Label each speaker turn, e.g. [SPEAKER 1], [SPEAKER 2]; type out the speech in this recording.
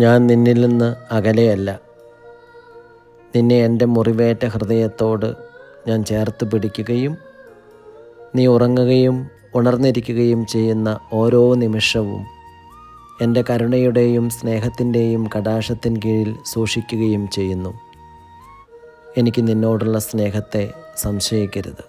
[SPEAKER 1] ഞാൻ നിന്നിൽ നിന്ന് അകലെയല്ല. നിന്നെ എൻ്റെ മുറിവേറ്റ ഹൃദയത്തോട് ഞാൻ ചേർത്ത് പിടിക്കുകയും നീ ഉറങ്ങുകയും ഉണർന്നിരിക്കുകയും ചെയ്യുന്ന ഓരോ നിമിഷവും എൻ്റെ കരുണയുടെയും സ്നേഹത്തിൻ്റെയും കടാക്ഷത്തിൻ കീഴിൽ സൂക്ഷിക്കുകയും ചെയ്യുന്നു. എനിക്ക് നിന്നോടുള്ള സ്നേഹത്തെ സംശയിക്കരുത്.